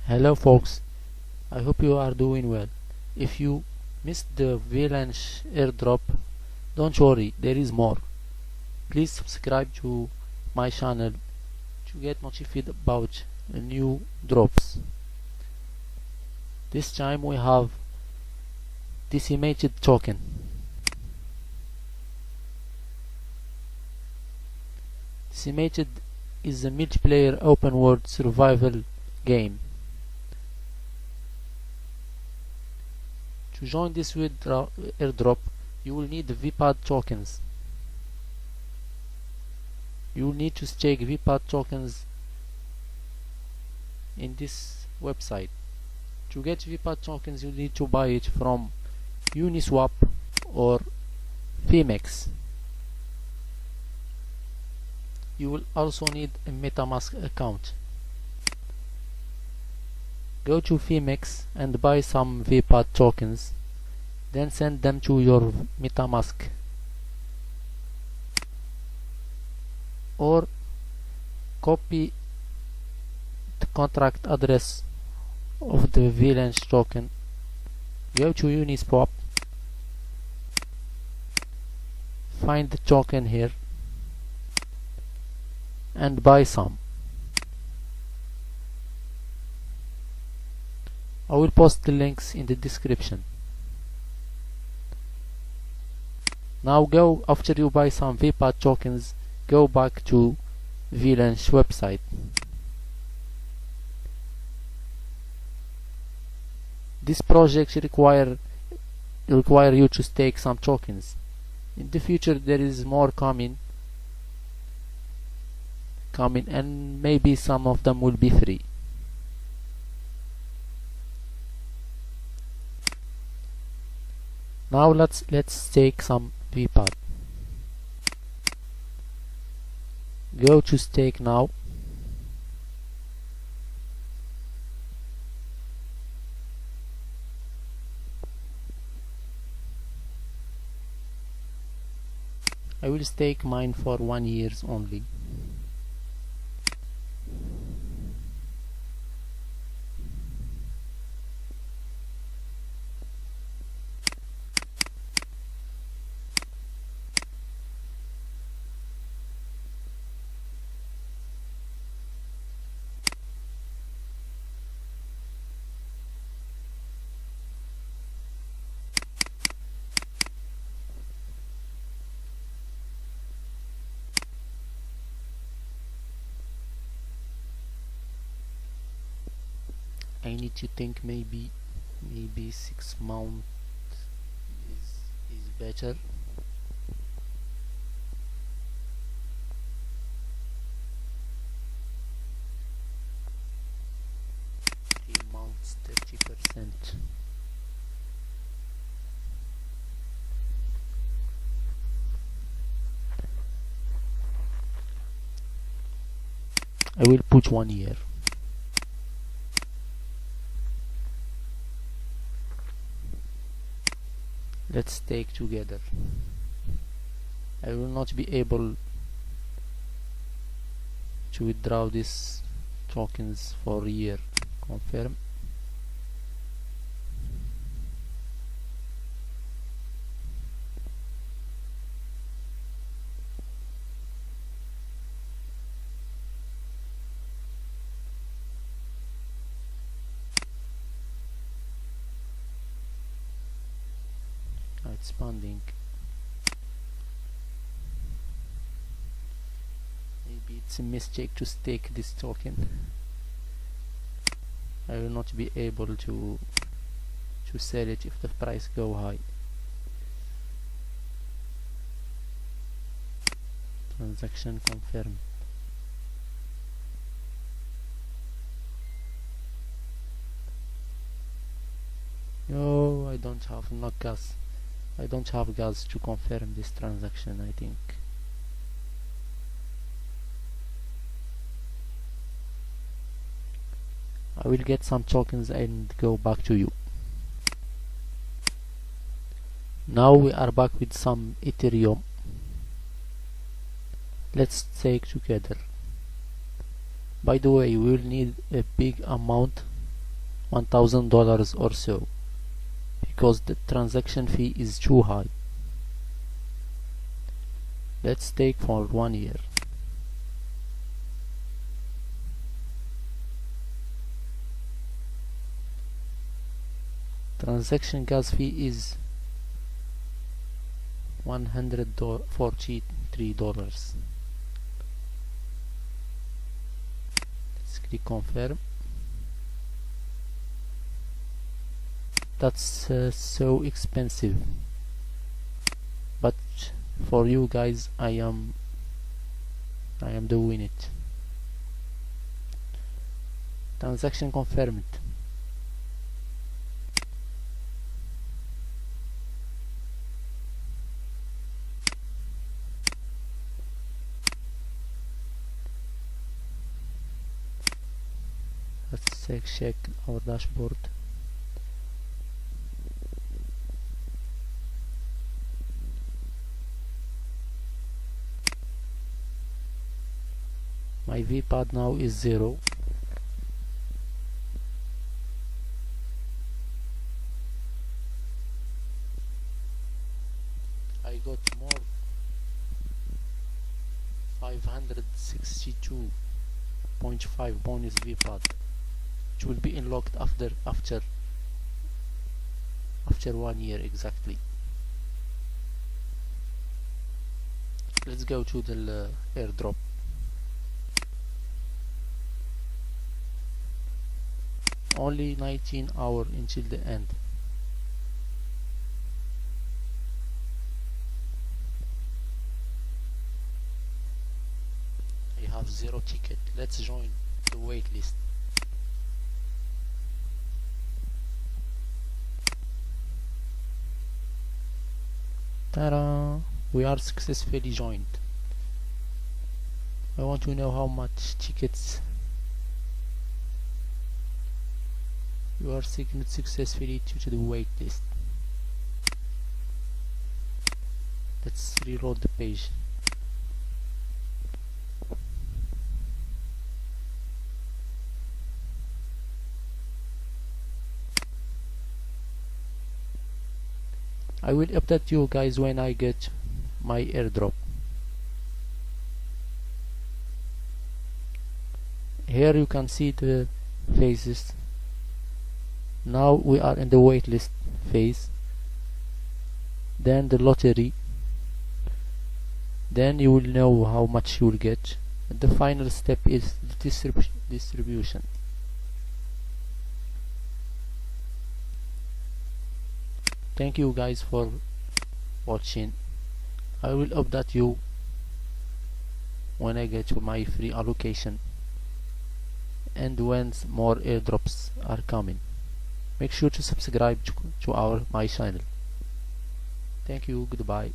Hello folks, I hope you are doing well. If you missed the VLANC airdrop, don't worry, there is more. Please subscribe to my channel to get notified about new drops. This time we have Decimated token. Decimated is a multiplayer open world survival game. To join this airdrop, you will need vpad tokens. You will need to stake vpad tokens in this website. To get vpad tokens, you need to buy it from Uniswap or Phemex. You will also need a metamusk account. Go to Phemex and buy some vpad tokens, then send them to your metamusk, or copy the contract address of the VLANC token. Go to Uniswap, find the token here and buy some. I will post the links in the description. Now go, after you buy some vpad tokens, go back to VLANC website. This project require you to stake some tokens. In the future there is more coming, and maybe some of them will be free. Now let's stake some vpad. Go to stake now. I will stake mine for 1 year only. I need to think, maybe 6 months is better. Months, 30%. I will put 1 year. Let's stake together. I will not be able to withdraw these tokens for a year. Confirm. Expanding. Maybe it's a mistake to stake this token. I will not be able to sell it if the price go high. Transaction confirmed. No, I don't have gas. I don't have gas to confirm this transaction, I think. I will get some tokens and go back to you. Now we are back with some Ethereum. Let's stake together. By the way, we will need a big amount $1,000 or so, because the transaction fee is too high. Let's take for 1 year. Transaction gas fee is $143. Let's click confirm. That's so expensive, but for you guys I am doing it. Transaction confirmed. Let's check our dashboard. My vpad now is 0. I got more 562.5 bonus vpad, which will be unlocked after 1 year exactly. Let's go to the airdrop. Only 19 hours until the end. I have 0 ticket. Let's join the waitlist. Ta-da! We are successfully joined. I want to know how much tickets you are signed successfully to the waitlist. Let's reload the page. I will update you guys when I get my airdrop. Here you can see the phases. Now we are in the waitlist phase, then the lottery, then you will know how much you will get, and the final step is the distribution. Thank you guys for watching. I will update you when I get my free allocation and when more airdrops are coming. Make sure to subscribe to my channel. Thank you, goodbye.